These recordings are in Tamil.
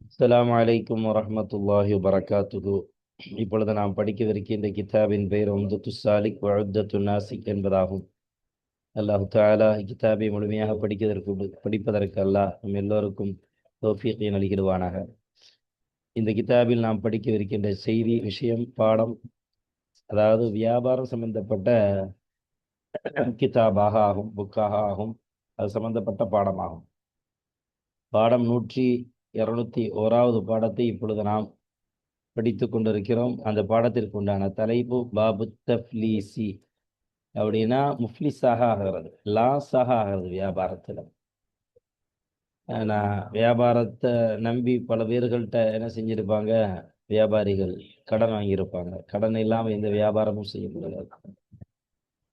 அஸ்ஸலாமு அலைக்கும் வரஹ்மத்துல்லாஹி வபரகாத்துஹு. இப்பொழுது நாம் படிக்கவிருக்கின்ற கிதாபின் பெயர் உம்தத்து சாலிக் வஉத்தத்து நாசிக் என்பதாகும். அல்லாஹு தஆலா கிதாபை முழுமையாக படிப்பதற்கு அல்லாஹ் நம் எல்லோருக்கும் தௌஃபீகை நல்கிடுவானாக. இந்த கிதாபில் நாம் படிக்கவிருக்கின்ற செய்தி, விஷயம், பாடம், அதாவது வியாபாரம் சம்பந்தப்பட்ட கிதாபாக ஆகும், புக்காக ஆகும். அது சம்பந்தப்பட்ட பாடமாகும். பாடம் 201வது பாடத்தை இப்பொழுது நாம் படித்து கொண்டிருக்கிறோம். அந்த பாடத்திற்கு உண்டான தலைப்பு பாபு தஃப்லீசி. அப்படின்னா முஃப்லிஸாக ஆகிறது, லாஸாக ஆகிறது வியாபாரத்தில். நான் வியாபாரத்தை நம்பி பல பேர்கள்ட்ட என்ன செஞ்சிருப்பாங்க, வியாபாரிகள் கடன் வாங்கியிருப்பாங்க. கடன் இல்லாமல் எந்த வியாபாரமும் செய்ய முடியாது.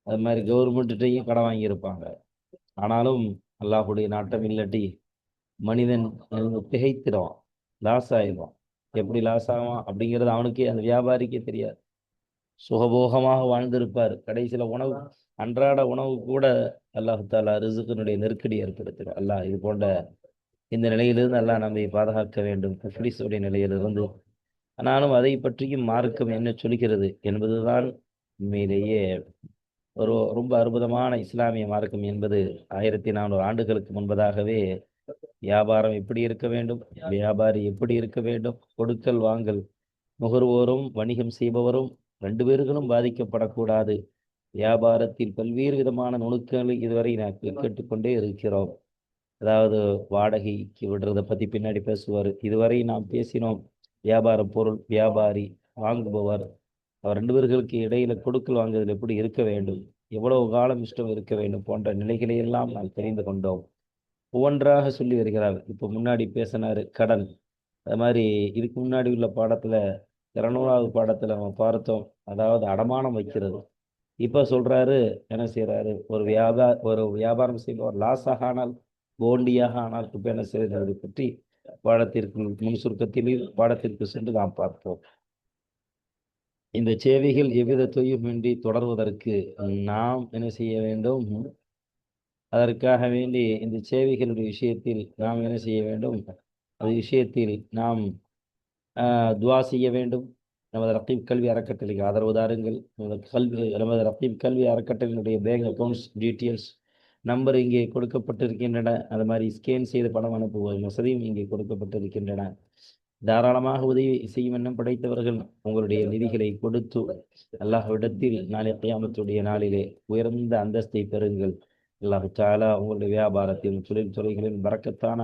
அது மாதிரி கவர்மெண்ட்டையும் கடன் வாங்கியிருப்பாங்க. ஆனாலும் அல்லாஹுடைய நாட்டம் இல்லாட்டி மனிதன் திகைத்திடுவான், லாஸ் ஆயிடுவான். எப்படி லாஸ் ஆகும் அப்படிங்கிறது அவனுக்கே, அந்த வியாபாரிக்கே தெரியாது. சுகபோகமாக வாழ்ந்திருப்பார். கடைசியில் உணவு, அன்றாட உணவு கூட அல்லாஹு தாலா ரிசுக்கினுடைய நெருக்கடி ஏற்படுத்திடும். அல்லாஹ் இது போன்ற இந்த நிலையிலிருந்து அல்லாஹ் நம்மை பாதுகாக்க வேண்டும், முஃப்லிஸுடைய நிலையிலிருந்து. ஆனாலும் அதை பற்றியும் மார்க்கம் என்ன சொல்கிறது என்பதுதான் உண்மையிலேயே ஒரு ரொம்ப அற்புதமான இஸ்லாமிய மார்க்கம் என்பது. 1400 ஆண்டுகளுக்கு முன்பதாகவே வியாபாரம் எப்படி இருக்க வேண்டும், வியாபாரி எப்படி இருக்க வேண்டும், கொடுக்கல் வாங்கல், நுகர்வோரும் வணிகம் செய்பவரும் ரெண்டு பேர்களும் பாதிக்கப்படக்கூடாது. வியாபாரத்தில் பல்வேறு விதமான நுணுக்கங்களை இதுவரை நான் கேட்டுக்கொண்டே இருக்கிறோம். அதாவது வாடகைக்கு விடுறதை பற்றி பின்னாடி பேசுவார். இதுவரை நாம் பேசினோம். வியாபார பொருள், வியாபாரி, வாங்குபவர், அவர் ரெண்டு பேர்களுக்கு இடையில கொடுக்கல் வாங்குதல் எப்படி இருக்க வேண்டும், எவ்வளவு காலம் இஷ்டம் இருக்க வேண்டும் போன்ற நிலைகளை எல்லாம் நாம் தெரிந்து கொண்டோம். ஒவ்வொன்றாக சொல்லி வருகிறார். இப்போ முன்னாடி பேசினார் கடன். அது மாதிரி இதுக்கு முன்னாடி உள்ள பாடத்தில் 200வது பாடத்தில் நம்ம பார்த்தோம், அதாவது அடமானம் வைக்கிறது. இப்போ சொல்றாரு, என்ன செய்யறாரு, ஒரு வியாபாரம் செய்பவர் லாஸாக ஆனால், போண்டியாக ஆனால் இப்போ என்ன செய்யறது பற்றி பாடத்திற்கு முன் சுருக்கத்தில் பாடத்திற்கு சென்று நாம் பார்ப்போம். இந்த சேவைகள் எவ்வித தொய்வுமின்றி தொடர்வதற்கு நாம் என்ன செய்ய வேண்டும், அதற்காக வேண்டி இந்த சேவைகளுடைய விஷயத்தில் நாம் என்ன செய்ய வேண்டும், அது விஷயத்தில் நாம் துவா செய்ய வேண்டும். நமது ரத்தீப் கல்வி அறக்கட்டளைக்கு ஆதரவு தாருங்கள். நமது ரத்தீப் கல்வி அறக்கட்டளையினுடைய பேங்க் அக்கௌண்ட்ஸ் டீட்டெயில்ஸ் நம்பர் இங்கே கொடுக்கப்பட்டிருக்கின்றன. அது மாதிரி ஸ்கேன் செய்து பணம் அனுப்புவது வசதியும் இங்கே கொடுக்கப்பட்டிருக்கின்றன. தாராளமாக உதவி செய்யும் எண்ணம் படைத்தவர்கள் உங்களுடைய நிதிகளை கொடுத்து அல்லாஹ்விடத்தில் நாளை கியாமத்துடைய நாளிலே உயர்ந்த அந்தஸ்தை பெறுங்கள். அல்லாஹ் தஆலா உங்களுடைய வியாபாரத்தின் தொழில் துறைகளின் பரக்கத்தான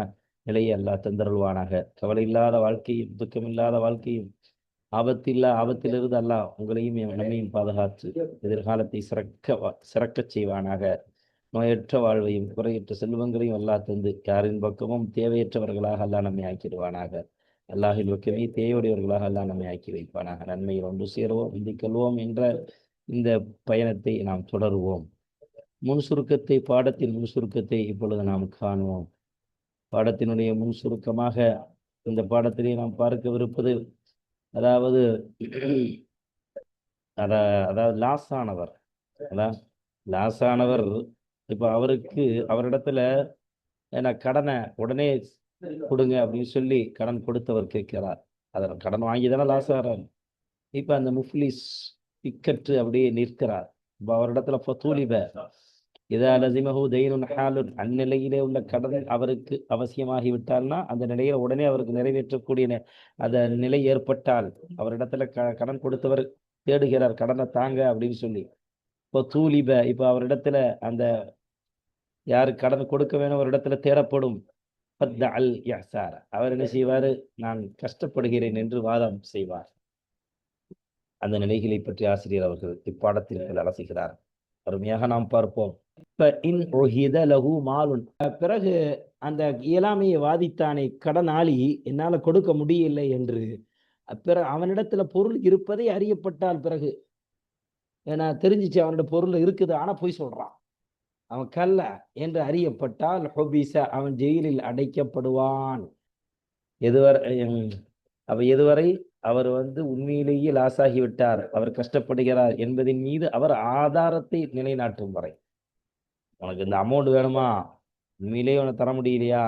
நிலையை அல்லாஹ் தந்தருள்வானாக. கவலை இல்லாத வாழ்க்கையும், துக்கமில்லாத வாழ்க்கையும், ஆபத்திலிருந்து அல்லாஹ் உங்களையும் நம்மையும் பாதுகாத்து எதிர்காலத்தை சிறக்கச் செய்வானாக. நோயற்ற வாழ்வையும் குறையற்ற செல்வங்களையும் அல்லாஹ் தந்து யாரின் பக்கமும் தேவையற்றவர்களாக அல்லாஹ் நம்மை ஆக்கிடுவானாக. அல்லாஹின் பக்கமே தேவையுடையவர்களாக அல்லாஹ் நம்மை ஆக்கி வைப்பானாக. நன்மையில் ஒன்று சேருவோம், சிந்திக்கொள்வோம் என்ற இந்த பயணத்தை நாம் தொடருவோம். பாடத்தின் முன் சுருக்கத்தை இப்பொழுது நாம் காணுவோம். பாடத்தினுடைய முன் சுருக்கமாக இந்த பாடத்திலே நாம் பார்க்கவிருப்பது, அதாவது அதாவது லாஸானவர், லாஸானவர். இப்போ அவரிடத்துல ஏன்னா கடனை உடனே கொடுங்க அப்படின்னு சொல்லி கடன் கொடுத்தவர் கேட்கிறார். அதில் கடன் வாங்கி தானே லாஸ் ஆகிறார். இப்போ அந்த முஃப்லிஸ் இக்கற்று அப்படியே நிற்கிறார். இப்போ அவரிடத்துல ஃபதூலிப இதா லஸிமஹு தைனுன் ஹாலுன், அந்நிலையிலே உள்ள கடன் அவருக்கு அவசியமாகிவிட்டால்னா, அந்த நிலையில உடனே அவருக்கு நிறைவேற்றக்கூடிய அந்த நிலை ஏற்பட்டால் அவரிடத்துல கடன் கொடுத்தவர் தேடுகிறார், கடனை தாங்க அப்படின்னு சொல்லி. இப்போ தூலிப, இப்போ அவரிடத்துல அந்த யாரு கடன் கொடுக்க வேணும் ஒரு இடத்துல தேடப்படும். அவர் என்ன செய்வார், நான் கஷ்டப்படுகிறேன் என்று வாதம் செய்வார். அந்த நிலைகளை பற்றி ஆசிரியர் அவர்கள் இப்பாடத்திற்கு அலசுகிறார். அருமையாக நாம் பார்ப்போம். பிறகு அந்த இயலாமையை வாதித்தானே கடனாளி, என்னால கொடுக்க முடியவில்லை என்று, பிறகு அவனிடத்துல பொருள் இருப்பதை அறியப்பட்டால், பிறகு ஏன்னா தெரிஞ்சிச்சு அவனோட பொருள் இருக்குது, ஆனா போய் சொல்றான், அவன் கல்ல என்று அறியப்பட்டால் ஹொபிச, அவன் ஜெயிலில் அடைக்கப்படுவான். எதுவரை அவர் உண்மையிலேயே லாஸாகிவிட்டார், அவர் கஷ்டப்படுகிறார் என்பதின் மீது அவர் ஆதாரத்தை நிலைநாட்டும் வரை. உனக்கு இந்த அமௌண்ட் வேணுமா, உண்மையிலேயே உனக்கு தர முடியலையா,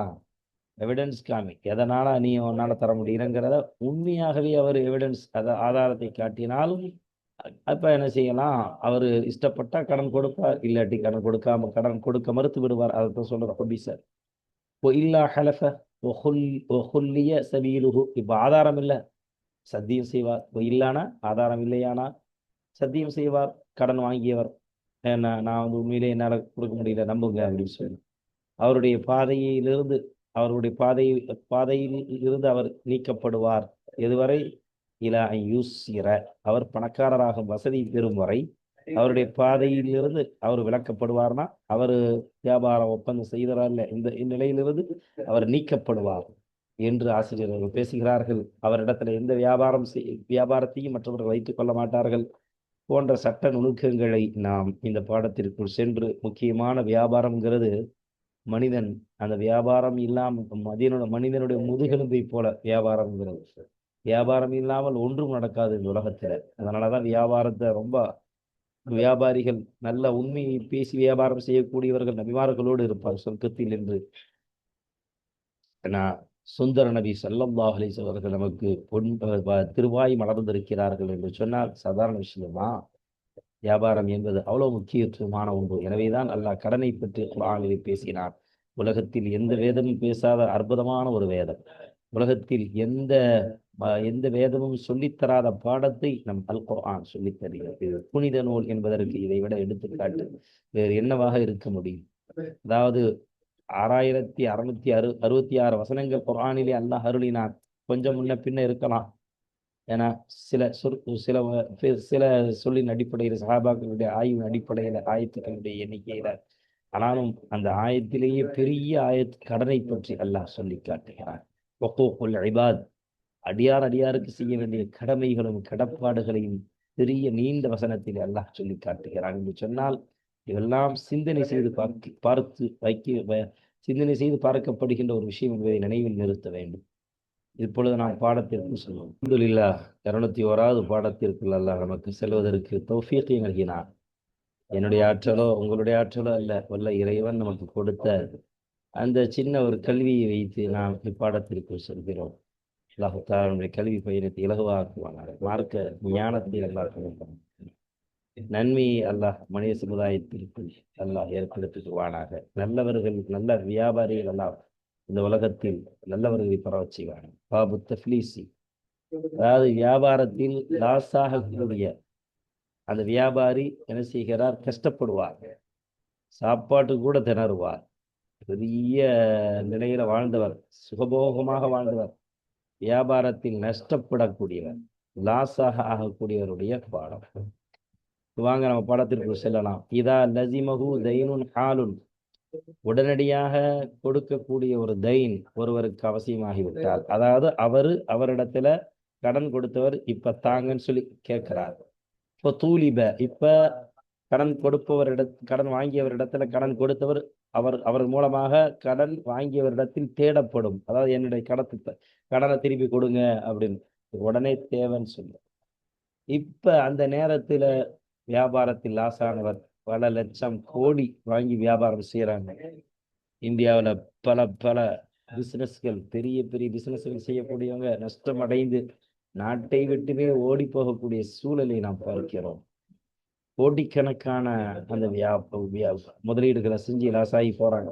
எவிடன்ஸ் காமி, எதனால நீ உன்னால தர முடியலங்கிறத உண்மையாகவே அவர் எவிடன்ஸ் ஆதாரத்தை காட்டினாலும் அப்ப என்ன செய்யலாம், அவர் இஷ்டப்பட்டா கடன் கொடுப்பார், இல்லாட்டி கடன் கொடுக்க மறுத்து விடுவார். அதைத்தான் சொல்ற ஹபீசர். இல்லா ஹலஃப ஒஹுல்லிய சபீலுஹு. இப்போ ஆதாரம் இல்லை, சத்தியம் செய்வார். இல்லானா ஆதாரம் இல்லையானா சத்தியம் செய்வார். கடன் வாங்கியவர் நான் வந்து உண்மையிலே என்னால் கொடுக்க முடியல, நம்புங்க அப்படின்னு சொல்லி அவருடைய பாதையில் இருந்து அவர் நீக்கப்படுவார். எதுவரை? இலா யூசிர, அவர் பணக்காரராகும் வசதி பெறும் வரை அவருடைய பாதையில் இருந்து அவர் விலக்கப்படுவார்னா, அவர் வியாபார ஒப்பந்தம் செய்கிறார் இந்த நிலையிலிருந்து அவர் நீக்கப்படுவார் என்று ஆசிரியர்கள் பேசுகிறார்கள். அவரிடத்துல எந்த வியாபாரத்தையும் மற்றவர்கள் வைத்துக் கொள்ள மாட்டார்கள் போன்ற சட்ட நுணுக்கங்களை நாம் இந்த பாடத்திற்குள் சென்று, முக்கியமான வியாபாரம்ங்கிறது மனிதன் அந்த வியாபாரம் இல்லாமல் மனிதனுடைய முதுகெலும்பை போல வியாபாரம்ங்கிறது. வியாபாரம் இல்லாமல் ஒன்றும் நடக்காது இந்த உலகத்துல. அதனாலதான் வியாபாரத்தை ரொம்ப வியாபாரிகள் நல்ல உண்மையை பேசி வியாபாரம் செய்யக்கூடியவர்கள் நபிமார்களோடு இருப்பார் சொர்க்கத்தில் என்று சுந்தர நபி ஸல்லல்லாஹு அலைஹி வஸல்லம் அவர்கள் நமக்கு திருவாய் மலர்ந்திருக்கிறார்கள் என்று சொன்னால் சாதாரண விஷயமா? வியாபாரம் என்பது அவ்வளவு முக்கியத்துவமான ஒன்று. எனவேதான் அல்லாஹ் கடனை பற்றி குர்ஆனிலே பேசினார். உலகத்தில் எந்த வேதமும் பேசாத அற்புதமான ஒரு வேதம். உலகத்தில் எந்த வேதமும் சொல்லித்தராத பாடத்தை நம் அல் குர்ஆன் சொல்லித் தருகிறது. இது புனித நூல் என்பதற்கு இதை விட எடுத்துக்காட்டு வேறு என்னவாக இருக்க முடியும்? அதாவது 6666 வசனங்கள் குர்ஆனிலே அல்லாஹ் அருளினான். கொஞ்சம் முன்ன பின்ன இருக்கலாம். ஏன்னா சில சொல்லின் அடிப்படையில், சஹாபாக்களுடைய ஆய்வின் அடிப்படையில், ஆயத்துக்களுடைய எண்ணிக்கையில, ஆனாலும் அந்த ஆயத்திலேயே பெரிய கடனை பற்றி அல்லாஹ் சொல்லி காட்டுகிறான். வக்கூக்குல் இபாத், அடியாருக்கு செய்ய வேண்டிய கடமைகளும் கடப்பாடுகளையும் பெரிய நீண்ட வசனத்தில் அல்லாஹ் சொல்லி காட்டுகிறான் என்று சொன்னால், இதெல்லாம் சிந்தனை செய்து பார்க்கப்படுகின்ற ஒரு விஷயம் என்பதை நினைவில் நிறுத்த வேண்டும். இப்பொழுது நாம் பாடத்திற்கு சொல்வோம். அல்ஹம்துலில்லாஹ், 201வது பாடத்திற்குள் அல்லாஹ் நமக்கு செல்வதற்கு தௌஃபீகை நல்கினார். என்னுடைய ஆற்றலோ உங்களுடைய ஆற்றலோ அல்ல, வல்ல இறைவன் நமக்கு கொடுத்த அந்த சின்ன ஒரு கல்வியை வைத்து நாம் இப்பாடத்திற்குள் செல்கிறோம். அல்லாஹ் தஆலா நம்முடைய கல்வி பயணத்தை இலகுவாக்குவானாக. மார்க்க ஞானத்தை அல்லாஹ் கொடுப்பான். நன்மையை அல்லாஹ் மனித சமுதாயத்திற்குள் அல்லாஹ் ஏற்படுத்துவானாக. நல்லவர்கள், நல்ல வியாபாரிகள் எல்லாம் இந்த உலகத்தில் நல்லவர்களை பரவச் செய்வாங்க. பாபு தஃப்லீசி, அதாவது வியாபாரத்தில் லாஸாக கூடிய அந்த வியாபாரி என்ன செய்கிறார்? கஷ்டப்படுவார், சாப்பாட்டு கூட திணறுவார். பெரிய நிலையில வாழ்ந்தவர், சுகபோகமாக வாழ்ந்தவர், வியாபாரத்தில் நஷ்டப்படக்கூடியவர், லாஸாக ஆகக்கூடியவருடைய பாடம். வாங்க நம்ம பாடத்திற்கு செல்லலாம். இதா லசிமஹு தைனுன் ஹாலுன், உடனடியாக கொடுக்கக்கூடிய ஒரு தைன் ஒருவருக்கு அவசியமாகிவிட்டால், அதாவது அவரிடத்துல கடன் கொடுத்தவர் இப்ப தாங்கன்னு சொல்லி கேட்கிறார். இப்போ தூலிப, இப்ப கடன் வாங்கியவரிடத்துல கடன் கொடுத்தவர் அவர் மூலமாக கடன் வாங்கியவரிடத்தில் தேடப்படும். அதாவது என்னுடைய கடனை திருப்பி கொடுங்க அப்படின்னு உடனே தேவைன்னு சொல்லு. இப்ப அந்த நேரத்துல வியாபாரத்தில் லாஸானவர் பல லட்சம் கோடி வாங்கி வியாபாரம் செய்யறாங்க. இந்தியாவில் பல பிசினஸ்கள், பெரிய பெரிய பிசினஸ்கள் செய்யக்கூடியவங்க நஷ்டம் அடைந்து நாட்டை விட்டுமே ஓடி போகக்கூடிய சூழலை நாம் பார்க்கிறோம். கோடிக்கணக்கான அந்த முதலீடுகளை செஞ்சு லாஸாகி போறாங்க.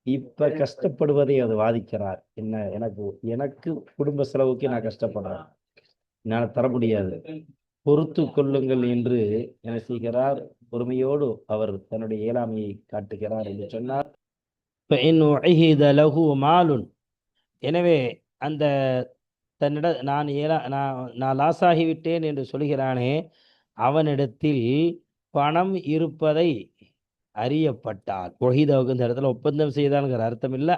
இப்ப கஷ்டப்படுவதை அது வாதிக்கிறார். எனக்கு குடும்ப செலவுக்கு நான் கஷ்டப்படுறேன், என்னால் தர முடியாது, பொறுத்து கொள்ளுங்கள் என்று என்ன செய்கிறார்? பொறுமையோடு அவர் தன்னுடைய இயலாமையை காட்டுகிறார் என்று சொன்னார். எனவே அந்த தன்னிட நான் லாஸாகிவிட்டேன் என்று சொல்கிறானே, அவனிடத்தில் பணம் இருப்பதை அறியப்பட்டால், ஒஹிதாவுக்கு இந்த இடத்துல ஒப்பந்தம் செய்தான்ங்கிற அர்த்தம் இல்லை,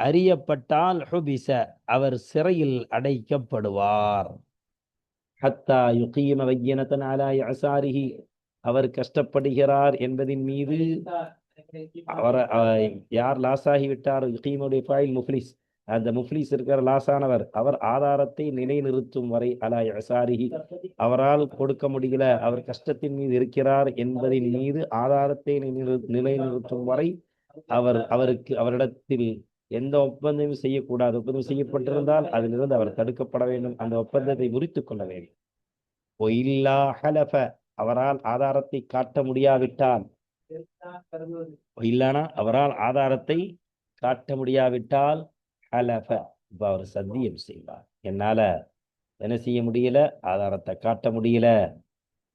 அறியப்பட்டால் ஹுபிச, அவர் சிறையில் அடைக்கப்படுவார். ஹத்தா யுகீம பையினத்தன் அலா இஅசாரிஹி, அவர் கஷ்டப்படுகிறார் என்பதின் மீது யார் லாஸாகி விட்டார், யுகீமுடைய ஃபாயில் முஃப்லிஸ், அந்த முஃப்லிஸ் இருக்கிற லாஸானவர், அவர் ஆதாரத்தை நிலைநிறுத்தும் வரை, அலா இஅசாரிஹி, அவரால் கொடுக்க முடியல, அவர் கஷ்டத்தின் மீது இருக்கிறார் என்பதின் மீது ஆதாரத்தை நிலைநிறுத்தும் வரை அவரிடத்தில் எந்த ஒப்பந்தமும் செய்யக்கூடாது. ஒப்பந்தம் செய்யப்பட்டிருந்தால் அதிலிருந்து அவர் தடுக்கப்பட வேண்டும். அந்த ஒப்பந்தத்தை முறித்துக் கொள்ள வேண்டும். ஒயில்லா ஹலஃப, அவரால் ஆதாரத்தை காட்ட முடியாவிட்டால், இல்லைனா அவரால் ஆதாரத்தை காட்ட முடியாவிட்டால் ஹலஃப, இப்ப அவர் சத்தியம் செய்வார். என்னால என்ன செய்ய முடியல, ஆதாரத்தை காட்ட முடியல,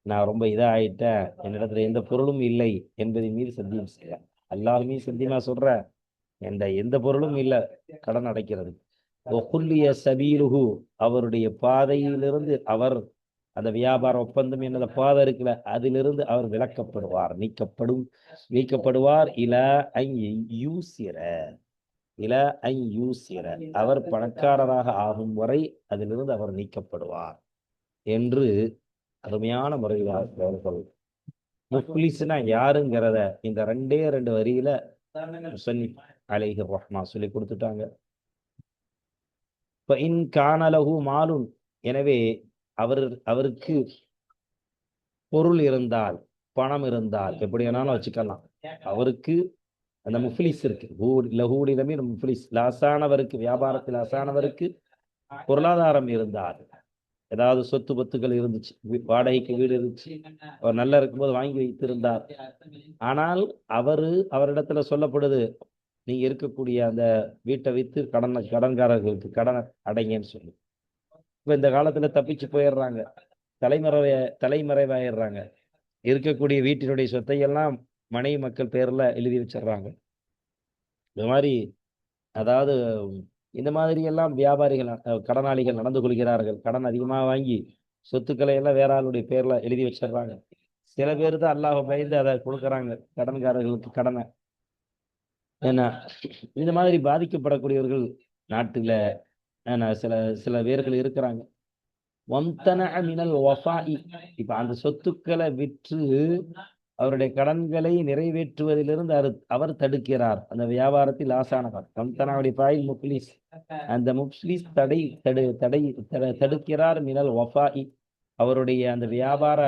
நான் ரொம்ப இதாகிட்டேன், என்னிடத்துல எந்த பொருளும் இல்லை என்பதை மீது சத்தியம் செய்யலாம். அல்லாஹ்வுமே சத்தியமா சொல்ற, எந்த பொருளும் இல்லை கடன் அடைக்கிறது. ஒகுல்லிய சபீலுஹு, அவருடைய பாதையிலிருந்து அவர், அந்த வியாபார ஒப்பந்தம் என்னத பாதை இருக்குல்ல, அதிலிருந்து அவர் விலக்கப்படுவார், நீக்கப்படுவார். இல ஐ யூசிர, அவர் பணக்காரராக ஆகும் வரை அதிலிருந்து அவர் நீக்கப்படுவார் என்று அருமையான முறையில் அவர்கள் முஃப்லிஸ்னா யாருங்கிறத இந்த ரெண்டு வரியில முஸன்னிஃப் அலைஹி ரஹ்மா சொல்லி கொடுத்துட்டாங்க. இன் கானலஹு மாலுன், எனவே அவருக்கு பொருள் இருந்தால், பணம் இருந்தால், எப்படி வேணாலும் வச்சுக்கலாம். அவருக்கு அந்த முஃப்லிஸ் இருக்கு, லஹூடிலமே முஃப்லிஸ், லாசானவருக்கு, வியாபாரத்தில் லாசானவருக்கு பொருளாதாரம் இருந்தால், ஏதாவது சொத்து பத்துக்கள் இருந்துச்சு, வாடகைக்கு வீடு இருந்துச்சு, அவர் நல்லா இருக்கும்போது வாங்கி வைத்திருந்தார். ஆனால் அவரிடத்துல சொல்லப்படுது, நீங்க இருக்கக்கூடிய அந்த வீட்டை வித்து கடன்காரர்களுக்கு கடன் அடைங்கன்னு சொல்லி. இப்ப இந்த காலத்துல தப்பிச்சு போயிடுறாங்க, தலைமறைவாயிடுறாங்க. இருக்கக்கூடிய வீட்டினுடைய சொத்தையெல்லாம் மனைவி மக்கள் பேர்ல எழுதி வச்சிடுறாங்க. இந்த மாதிரி, அதாவது இந்த மாதிரி எல்லாம் வியாபாரிகள், கடனாளிகள் நடந்து கொள்கிறார்கள். கடன் அதிகமாக வாங்கி சொத்துக்களை எல்லாம் வேற ஆளுடைய பேர்ல எழுதி வச்சிடுறாங்க. சில பேர் தான் அல்லாஹ் பயந்து அதை கொடுக்குறாங்க கடன்காரர்களுக்கு கடனை. ஏன்னா இந்த மாதிரி பாதிக்கப்படக்கூடியவர்கள் நாட்டுல சில சில பேர்கள் இருக்கிறாங்க. இப்ப அந்த சொத்துக்களை விற்று அவருடைய கடன்களை நிறைவேற்றுவதிலிருந்து அவர் தடுக்கிறார். அந்த வியாபாரத்தில் ஆசானவர் வம்தனாவுடைய பாயில் முஃப்லிஸ், அந்த முஃப்லிஸ் தடுக்கிறார். மினல் வஃபாஇ, அவருடைய அந்த வியாபார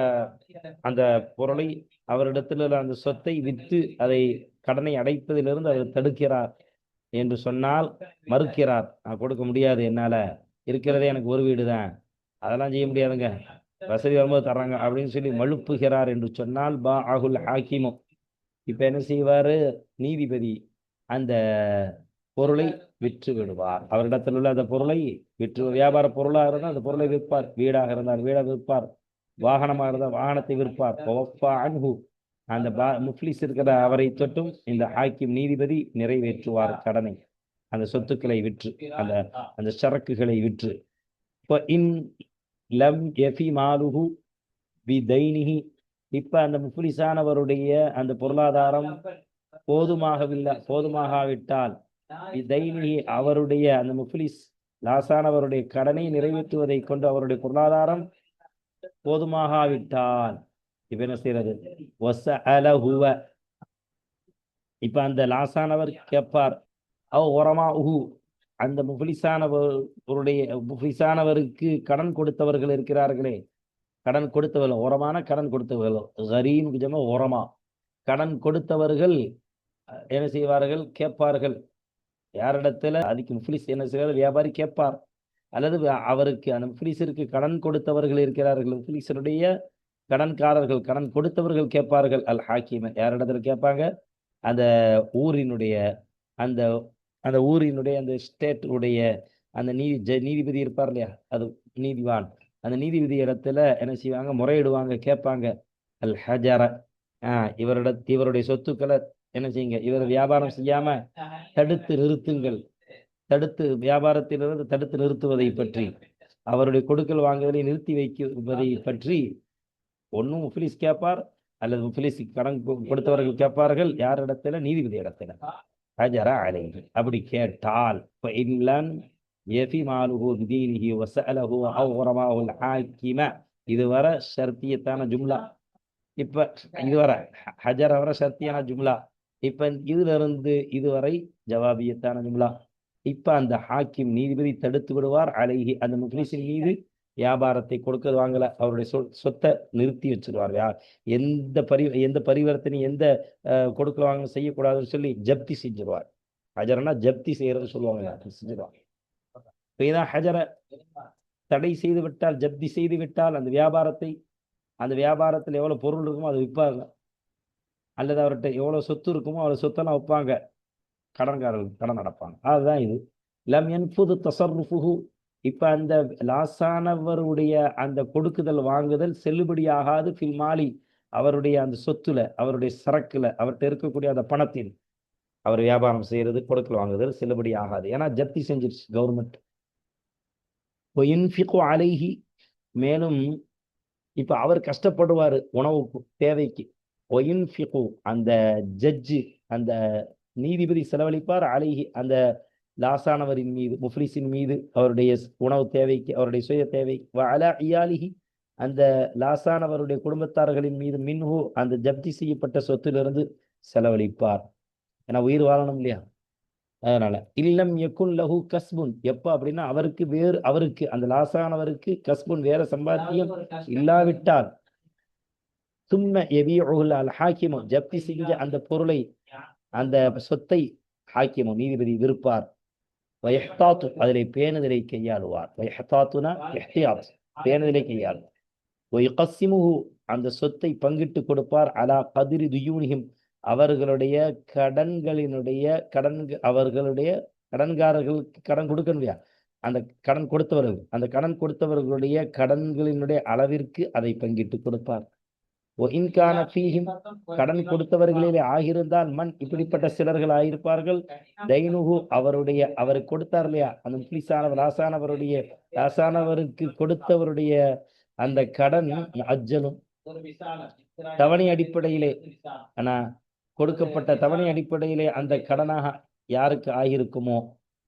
அந்த பொருளை, அவரிடத்தில் அந்த சொத்தை விற்று அதை கடனை அடைப்பதிலிருந்து அவர் தடுக்கிறார் என்று சொன்னால், மறுக்கிறார், நான் கொடுக்க முடியாது, என்னால இருக்கிறதே எனக்கு ஒரு வீடு தான், அதெல்லாம் செய்ய முடியாதுங்க, வசதி வரும்போது தர்றாங்க அப்படின்னு சொல்லி மழுப்புகிறார் என்று சொன்னால், பா அகுல் ஹாக்கிமோ, இப்ப என்ன செய்வாரு, நீதிபதி அந்த பொருளை விற்று விடுவார். அவரிடத்தில் உள்ள அந்த பொருளை விற்று, வியாபார பொருளாக இருந்தால் அந்த பொருளை விற்பார், வீடாக இருந்தால் வீடை விற்பார், வாகனமாக இருந்தால் வாகனத்தை விற்பார். அந்த முஃப்லிஸ் இருக்கிற அவரை தொட்டும் இந்த ஹாக்கிம் நீதிபதி நிறைவேற்றுவார் கடனை, அந்த சொத்துக்களை விற்று, அந்த சரக்குகளை விற்று. இப்ப அந்த முஃப்லிஸானவருடைய அந்த பொருளாதாரம் போதுமாகாவிட்டால், அவருடைய அந்த முஃப்லிஸ் லாசானவருடைய கடனை நிறைவேற்றுவதை கொண்டு அவருடைய பொருளாதாரம் போதுமாகாவிட்டால், இப்ப என்ன செய்யறது, இப்ப அந்த லாசானவர் கேட்பார், அந்த முஃப்லிஸானவருக்கு கடன் கொடுத்தவர்கள் இருக்கிறார்களே, கடன் கொடுத்தவர்கள், ஓரமான கடன் கொடுத்தவர்கள், கரீம் ஜமா ஓரமா, கடன் கொடுத்தவர்கள் என்ன செய்வார்கள், கேட்பார்கள். யாரிடத்துல அதுக்கு முஃப்லிஸ் என்ன செய்வார், வியாபாரி கேட்பார், அல்லது அவருக்கு அந்த முஃப்லிஸிற்கு கடன் கொடுத்தவர்கள் இருக்கிறார்கள், முஃப்லிஸருடைய கடன்காரர்கள், கடன் கொடுத்தவர்கள் கேட்பார்கள். அல் ஹாக்கிம, யாரிடத்துல கேட்பாங்க, அந்த ஊரினுடைய அந்த அந்த ஊரினுடைய அந்த ஸ்டேட்டுடைய அந்த நீதிபதி இருப்பார் இல்லையா, அது நீதிவான், அந்த நீதிபதி இடத்துல என்ன செய்வாங்க, முறையிடுவாங்க, கேட்பாங்க. அல் ஹஜர, இவருடைய சொத்துக்களை என்ன செய்யுங்க, இவர் வியாபாரம் செய்யாம தடுத்து நிறுத்துங்கள், வியாபாரத்திலிருந்து தடுத்து நிறுத்துவதை பற்றி, அவருடைய கொடுக்கல் வாங்குவதை நிறுத்தி வைக்குவதை பற்றி ஒன்னும் முஃப்லிஸ் கேட்பார், அல்லது முஃப்லிஸ் கடன் கொடுத்தவர்கள் கேட்பார்கள். யார் இடத்துல, நீதிபதி இடத்துல. ஹஜரா அலைஹி, அப்படி கேட்டால், இதுவரை ஷர்த்தியத்தான ஜும்லா. இப்ப இதுவரை ஹஜர் வர ஷர்த்தியான ஜும்லா. இப்ப இதுல இருந்து இதுவரை ஜவாபியத்தான ஜும்லா. இப்ப அந்த ஹாக்கிம் நீதிபதி தடுத்து விடுவார், அலைஹி அந்த முஃப்லிஸின் மீது, வியாபாரத்தை கொடுக்க வாங்கல, அவருடைய சொத்தை நிறுத்தி வச்சிருவார். எந்த பரிவர்த்தனை எந்த கொடுக்க வாங்க செய்யக்கூடாதுன்னு சொல்லி ஜப்தி செஞ்சிருவார். ஹஜரனா ஜப்தி செய்யறது சொல்லுவாங்க, செஞ்சிருவாங்க. இதான் ஹஜர தடை செய்து விட்டால், ஜப்தி செய்து விட்டால் அந்த வியாபாரத்தில் எவ்வளவு பொருள் இருக்குமோ அதை விற்பாங்க, அல்லது அவர்கிட்ட எவ்வளவு சொத்து இருக்குமோ அவ்வளவு சொத்தெல்லாம் வைப்பாங்க, கடன்காரர்கள் கடன் நடப்பாங்க. அதுதான் இது. லம் யன்ஃபுது தஸர்ருஃபுஹு. இப்ப அந்த லாசானவருடைய அந்த கொடுக்குதல் வாங்குதல் செல்லுபடியாகாது. ஃபில் மாலி, அவருடைய அந்த சொத்துல, அவருடைய சரக்குல, அவர்கிட்ட இருக்கக்கூடிய அந்த பணத்தில் அவர் வியாபாரம் செய்யறது, கொடுக்கல் வாங்குதல் செல்லுபடி ஆகாது. ஏன்னா ஜப்தி செஞ்சிருச்சு கவர்மெண்ட். அலைஹி, மேலும் இப்ப அவர் கஷ்டப்படுவாரு உணவுக்கு தேவைக்கு. அந்த ஜட்ஜு, அந்த நீதிபதி செலவழிப்பார். அலைஹி, அந்த லாசானவரின் மீது, முஃப்லிஸின் மீது, அவருடைய உணவு தேவைக்கு, அவருடைய சுய தேவை. அலா இயாலிஹி, அந்த லாசானவருடைய குடும்பத்தார்களின் மீது, மின்ஹு, அந்த ஜப்தி செய்யப்பட்ட சொத்திலிருந்து செலவழிப்பார். ஏன்னா உயிர் வாழணும் இல்லையா, அதனால. இல்லம் யகுன் லஹு கஸ்புன், எப்ப அப்படின்னா அவருக்கு அந்த லாசானவருக்கு கஸ்புன், வேற சம்பாத்தியம் இல்லாவிட்டால், சும்ம யபீஉல் அல் ஹாக்கிமு, ஜப்தி செஞ்ச அந்த பொருளை, அந்த சொத்தை ஹாக்கிமு, நீதிபதி விற்பார். வயஹ்தாத்து, அதிலே பேணுதலை கையாளுவார். வயஹ்தாத்துனா இஹ்தியாத், பேணுதலை கையாளுவார். வயகஸ்ஸிமுஹு, அந்த சொத்தை பங்கிட்டு கொடுப்பார். அலா கதிரி துயூனிஹிம், அவர்களுடைய அவர்களுடைய கடன்காரர்களுக்கு கடன் கொடுக்கணும் இல்லையா, அந்த கடன் கொடுத்தவர்களுடைய கடன்களினுடைய அளவிற்கு அதை பங்கிட்டு கொடுப்பார். கடன் கொடுத்தவர்களிலே ஆகியிருந்தால், மண், இப்படிப்பட்ட சிலர்கள் ஆகியிருப்பார்கள். தைனுகு, அவருக்கு கொடுத்தார் இல்லையா, அந்த முஃப்லிஸானவர், லாசானவருக்கு கொடுத்தவருடைய அந்த கடன் அஜ்ஜலும், தவணை அடிப்படையிலே, ஆனா கொடுக்கப்பட்ட தவணை அடிப்படையிலே அந்த கடனாக யாருக்கு ஆகியிருக்குமோ,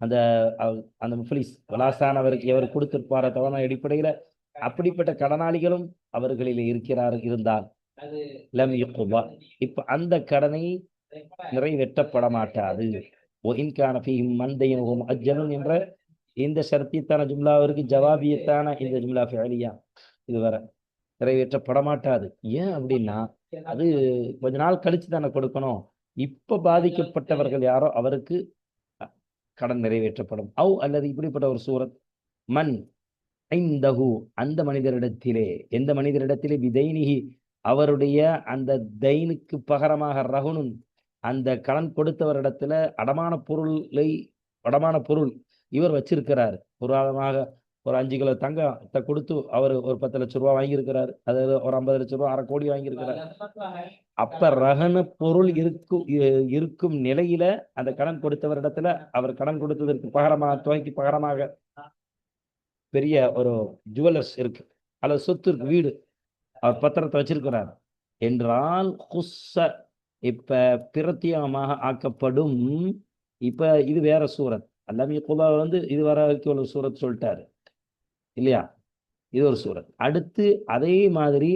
அந்த முஃப்லிஸ் லாசானவருக்கு எவர் கொடுத்திருப்பார தவணை அடிப்படையில, அப்படிப்பட்ட கடனாளிகளும் அவர்களில் இருந்தால், லம் யுக்பா, இப்ப அந்த கடனை நிறைவேற்றப்பட மாட்டாது. என்ற இந்த ஷர்த்தியத்தான ஜும்லாவிற்கு ஜவாபியத்தான இந்த ஜும்லா ஃபிஅலியா இது வர நிறைவேற்றப்பட மாட்டாது. ஏன் அப்படின்னா, அது கொஞ்ச நாள் கழிச்சு தானே கொடுக்கணும். இப்ப பாதிக்கப்பட்டவர்கள் யாரோ அவருக்கு கடன் நிறைவேற்றப்படும். அல்லது இப்படிப்பட்ட ஒரு சூரத், மன் ஐந்தஹு, அந்த மனிதரிடத்திலே, எந்த மனிதரிடத்திலே, பிதைனிஹி, அவருடைய அந்த தைனுக்கு பகரமாக, ரஹுனுன், அந்த கடன் கொடுத்தவரிடத்துல அடமான பொருள் இவர் வச்சிருக்கிறார். பொருளாதாரமாக ஒரு 5 கிலோ தங்கத்தை கொடுத்து அவர் ஒரு 10 லட்சம் ரூபாய் வாங்கியிருக்கிறார், அதாவது ஒரு 50 லட்சம் ரூபாய், 1/2 கோடி வாங்கியிருக்கிறார். அப்ப ரஹன பொருள் இருக்கும் நிலையில அந்த கடன் கொடுத்தவரிடத்துல அவர் கடன் கொடுத்ததற்கு பகரமாக, துணைக்கு பகரமாக பெரிய ஒரு ஜுவல்லர்ஸ் இருக்கு, அல்லது சொத்து இருக்கு, வீடு, அவர் பத்திரத்தை வச்சிருக்கிறார் என்றால், இப்ப பிரத்தியமாக ஆக்கப்படும். இப்ப இது வேற சூரத். அல்லாஹ் குலா இது வர வரைக்கும் ஒரு சூரத் சொல்லிட்டாரு இல்லையா, இது ஒரு சூரத். அடுத்து அதே மாதிரி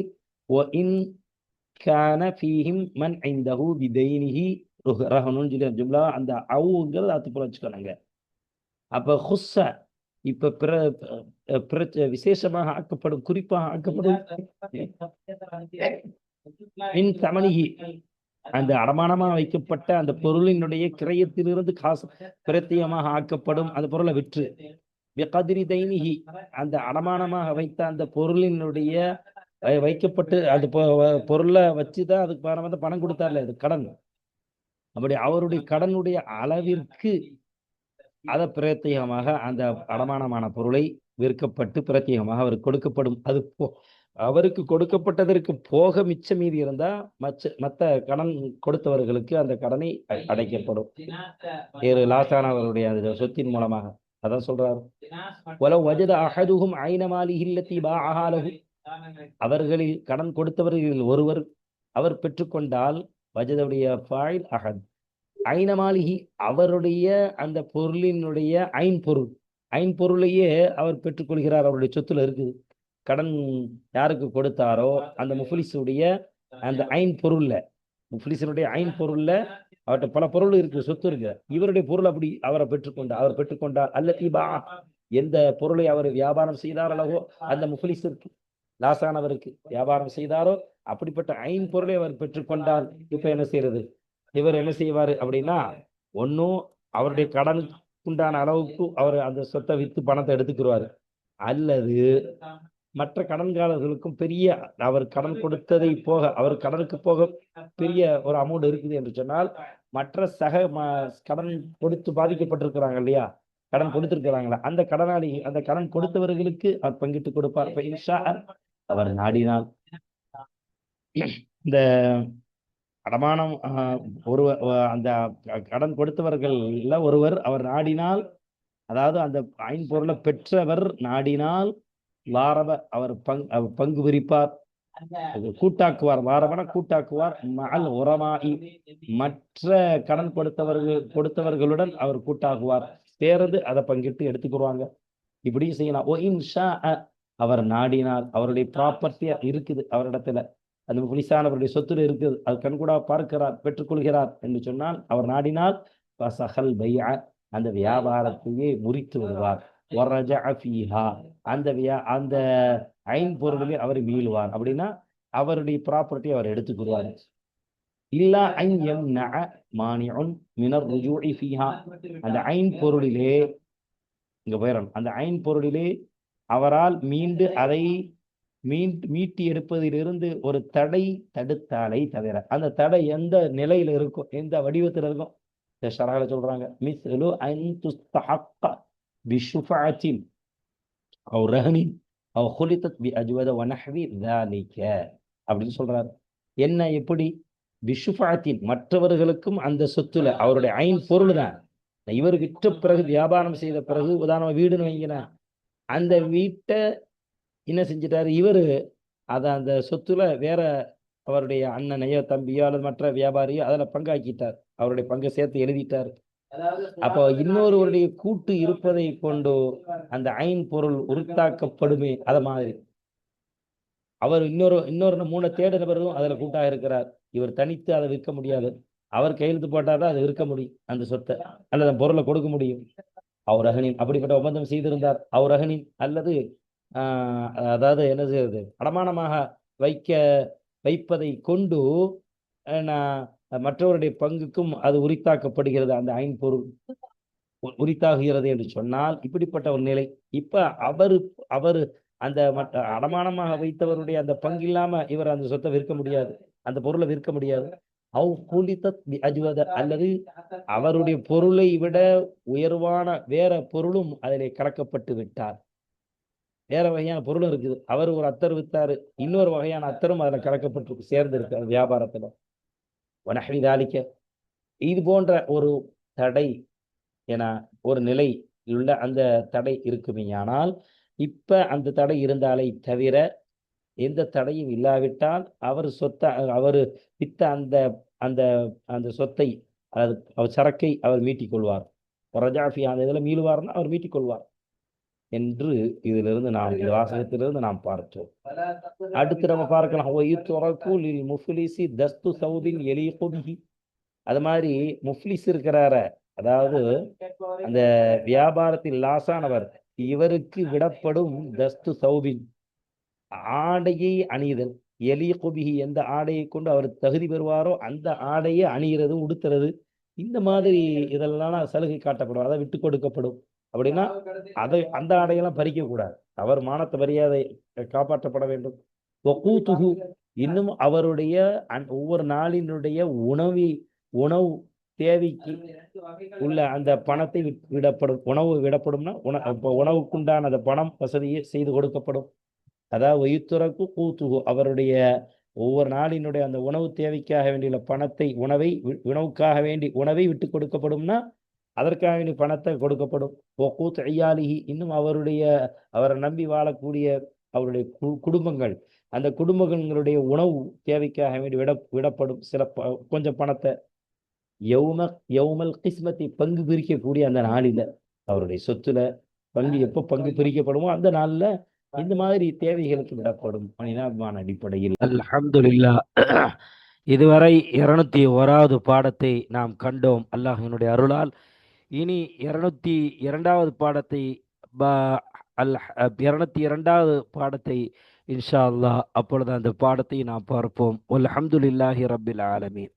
மன் ஐந்தஹு பிதைனிஹி ரஹனுன் ஜும்லா, அந்த அவுங்கிறது அது போல வச்சுக்கணுங்க. அப்ப ஹுஸ்ஸ, இப்ப விசேஷமாக ஆக்கப்படும், குறிப்பாக ஆக்கப்படும். அந்த அடமானமாக வைக்கப்பட்ட அந்த பொருளினுடைய கிரயத்திலிருந்து காசு பிரத்தியமாக ஆக்கப்படும். அந்த பொருளை விற்று, அந்த அடமானமாக வைத்த அந்த பொருளினுடைய வைக்கப்பட்டு அந்த பொருளை வச்சுதான் அதுக்கு பணம் கொடுத்தார்ல, அது கடன். அப்படி அவருடைய கடனுடைய அளவிற்கு அதை பிரத்யேகமாக அந்த அடமானமான பொருளை விற்கப்பட்டு பிரத்யேகமாக அவருக்கு கொடுக்கப்படும். அது அவருக்கு கொடுக்கப்பட்டதற்கு போக மிச்ச மீதி இருந்தா மற்ற கடன் கொடுத்தவர்களுக்கு அந்த கடனை அடைக்கப்படும், வேறு லாசானவருடைய அந்த சொத்தின் மூலமாக. அதான் சொல்றாரு, அவர்களில் கடன் கொடுத்தவர்களில் ஒருவர் அவர் பெற்றுக்கொண்டால், வஜதுடைய ஃபாயில் அஹத், ஐனமாலிஹி, அவருடைய அந்த பொருளினுடைய ஐம்பொருளையே அவர் பெற்றுக்கொள்கிறார், அவருடைய சொத்துல இருக்குது. கடன் யாருக்கு கொடுத்தாரோ அந்த முஃப்லிஸுடைய அந்த முஃப்லிஸினுடைய ஐம்பொருள்ல அவர்கிட்ட பல பொருள் இருக்கு, சொத்து இருக்கு, இவருடைய பொருள் அப்படி அவர் பெற்றுக்கொண்டார் அல்லதி பா, எந்த பொருளை அவர் வியாபாரம் செய்தாரோ அந்த முஃப்லிஸிற்கு, லாசானவருக்கு வியாபாரம் செய்தாரோ அப்படிப்பட்ட பொருளை அவர் பெற்றுக்கொண்டால் இப்ப என்ன செய்யறது? இவர் என்ன செய்வாரு அப்படின்னா, ஒன்னும் அவருடைய கடனுக்கு உண்டான அளவுக்கு அவர் அந்த சொத்தை வித்து பணத்தை எடுத்துக்கிடுவாரு, அல்லது மற்ற கடன்காரர்களுக்கும் பெரிய அவர் கடன் கொடுத்ததை போக, அவர் கடனுக்கு போக பெரிய ஒரு அமௌண்ட் இருக்குது என்று சொன்னால், மற்ற கடன் கொடுத்து பாதிக்கப்பட்டிருக்கிறாங்க இல்லையா, கடன் கொடுத்திருக்கிறாங்களா, அந்த கடனாளி, அந்த கடன் கொடுத்தவர்களுக்கு அவர் பங்கிட்டு கொடுப்பார். அவர் நாடினால் இந்த அடமானம் ஒரு அந்த கடன் கொடுத்தவர்கள் ஒருவர் அவர் நாடினால், அதாவது அந்த ஐம்பொருளை பெற்றவர் நாடினால் லாரப அவர் பங்கு விரிப்பார், கூட்டாக்குவார். லாரபன கூட்டாக்குவார். மஅல் உரமாஇ மற்ற கடன் கொடுத்தவர்களுடன் அவர் கூட்டாக்குவார், சேர்ந்து அதை பங்கிட்டு எடுத்துக்குருவாங்க. இப்படி செய்யலாம். ஓ இன்ஷா அவர் நாடினால், அவருடைய ப்ராப்பர்ட்டியா இருக்குது அவரிடத்துல, அந்த முஃப்லிஸானவருடைய சொத்துல இருக்குது, அது கண்கூடா பார்க்கிறார், பெற்றுக்கொள்கிறார் என்று சொன்னால், அவர் நாடினால் ஃபஸஹல் பைஅ அந்த வியாபாரத்தையே முறித்து விடுவார். வரஜஅ ஃபீஹா அந்த ஐம்பொருளிலே அவர் மீளுவார். அப்படின்னா அவருடைய ப்ராப்பர்ட்டி அவர் எடுத்துக்குருவார். இல்லா அன் யம்னஅ மானிஉன் மினர் ருஜூஇ ஃபீஹா அந்த ஐம்பொருளிலே, இங்க போயிடணும், அந்த ஐம்பொருளிலே அவரால் மீண்டு அதை மீட்டி எடுப்பதிலிருந்து ஒரு தடை தடுத்தாலை தவிர, அந்த தடை எந்த நிலையில இருக்கும், எந்த வடிவத்தில் இருக்கும், ஷரஹ்ல சொல்றாங்க. மிஸ்லு அன் துஸ்தஹக்க பிஷுஃபஅத்தின் அவ் ரஹ்னின் அவ் குலிதத் பி அஜ்வத வ நஹ்வி ذلك அப்படின்னு சொல்றாரு. என்ன, எப்படி? பிஷுஃபஅத்தின் மற்றவர்களுக்கும் அந்த சொத்துல அவருடைய பொருள் தான், இவர் விற்ற பிறகு, வியாபாரம் செய்த பிறகு, உதாரணமா வீடுன்னு வைங்கினா, அந்த வீட்டை என்ன செஞ்சிட்டாரு இவரு, அதை அந்த சொத்துல வேற அவருடைய அண்ணனையோ தம்பியோ அல்லது மற்ற வியாபாரியோ அதில் பங்காக்கிட்டார், அவருடைய பங்கை சேர்த்து எழுதிட்டார். அப்போ இன்னொருவருடைய கூட்டு இருப்பதை கொண்டு அந்த பொருள் உரித்தாக்கப்படுமே, அத மாதிரி அவர் இன்னொரு 3 தேடு நபர்களும் அதுல கூட்டாக இருக்கிறார். இவர் தனித்து அதை விற்க முடியாது, அவர் கையெழுத்து போட்டாதான் அதை விற்க முடியும், அந்த சொத்தை அல்லது அந்த பொருளை கொடுக்க முடியும். அவர் அகனின் அப்படிப்பட்ட ஒப்பந்தம் செய்திருந்தார். அவர் அகனின் அல்லது அதாவது என்ன செய்யறது, அடமானமாக வைப்பதை கொண்டு மற்றவருடைய பங்குக்கும் அது உரித்தாக்கப்படுகிறது, அந்த பொருள் உரித்தாகுகிறது என்று சொன்னால் இப்படிப்பட்ட ஒரு நிலை. இப்ப அவரு அந்த அடமானமாக வைத்தவருடைய அந்த பங்கு இல்லாம இவர் அந்த சொத்தை விற்க முடியாது, அந்த பொருளை விற்க முடியாது. அல்லது அவருடைய பொருளை விட உயர்வான வேற பொருளும் அதிலே கலக்கப்பட்டு விட்டார். வேற வகையான பொருளும் இருக்குது, அவர் ஒரு அத்தர் வித்தாரு, இன்னொரு வகையான அத்தரும் அதுல கலக்கப்பட்டு சேர்ந்து இருக்கு வியாபாரத்துல. வனஹ்வி ذلك இது போன்ற ஒரு தடை என ஒரு நிலை உள்ள அந்த தடை இருக்குமேயானால், இப்ப அந்த தடை இருந்தாலே தவிர எந்த தடையும் இல்லாவிட்டால் அவர் அவர் வித்த அந்த அந்த அந்த சொத்தை, அவர் சரக்கை அவர் மீட்டிக் கொள்வார். ரஜாஃபி அந்த இதில் மீளுவார்னா அவர் மீட்டிக் கொள்வார் என்று இதிலிருந்து நாம், இந்த வாசகத்திலிருந்து நாம் பார்த்தோம். அடுத்து நம்ம பார்க்கலாம், அது மாதிரி முஃப்லிஸ் இருக்கிறார, அதாவது அந்த வியாபாரத்தில் லாசானவர், இவருக்கு விடப்படும் தஸ்து சௌபின் ஆடையை அணிதல், எலிகுபிஹி எந்த ஆடையை கொண்டு அவர் தகுதி பெறுவாரோ அந்த ஆடையை அணிகிறது, உடுத்துறது, இந்த மாதிரி இதெல்லாம் சலுகை காட்டப்படும், அதை விட்டு கொடுக்கப்படும். அப்படின்னா அந்த ஆடையெல்லாம் பறிக்க கூடாது, அவர் மானத்தை மரியாதை காப்பாற்றப்பட வேண்டும். இன்னும் அவருடைய ஒவ்வொரு நாளினுடைய உணவு தேவைக்கு உள்ள அந்த பணத்தை விடப்படும், உணவு விடப்படும்னா உணவுக்குண்டான அந்த பணம் வசதியை செய்து கொடுக்கப்படும். அதாவது வயிற்றுறக்கு கூத்துகு அவருடைய ஒவ்வொரு நாளினுடைய அந்த உணவு தேவைக்காக வேண்டிய பணத்தை, உணவுக்காக வேண்டி உணவை விட்டு கொடுக்கப்படும்னா அதற்காக வேண்டிய பணத்தை கொடுக்கப்படும். கூத்து ஐயாலிஹி இன்னும் அவரை நம்பி வாழக்கூடிய அவருடைய குடும்பங்கள், அந்த குடும்பங்களுடைய உணவு தேவைக்காக வேண்டி விடப்படும் சில கொஞ்சம் பணத்தை. யௌமல் கிஸ்மத்தை பங்கு பிரிக்கக்கூடிய அந்த நாளில, அவருடைய சொத்துல எப்போ பங்கு பிரிக்கப்படுமோ அந்த நாளில் இந்த மாதிரி தேவைகளுக்கு விடப்படும் மனிதாபிமான அடிப்படையில். அல்ஹம்துலில்லாஹ், இதுவரை 201வது பாடத்தை நாம் கண்டோம் அல்லாஹ்வினுடைய அருளால். இனி 202வது பாடத்தை 202வது பாடத்தை இன்ஷா அல்லாஹ் அப்பொழுது அந்த பாடத்தை நாம் பார்ப்போம். வல்ஹம்துலில்லாஹி ரப்பில் ஆலமீன்.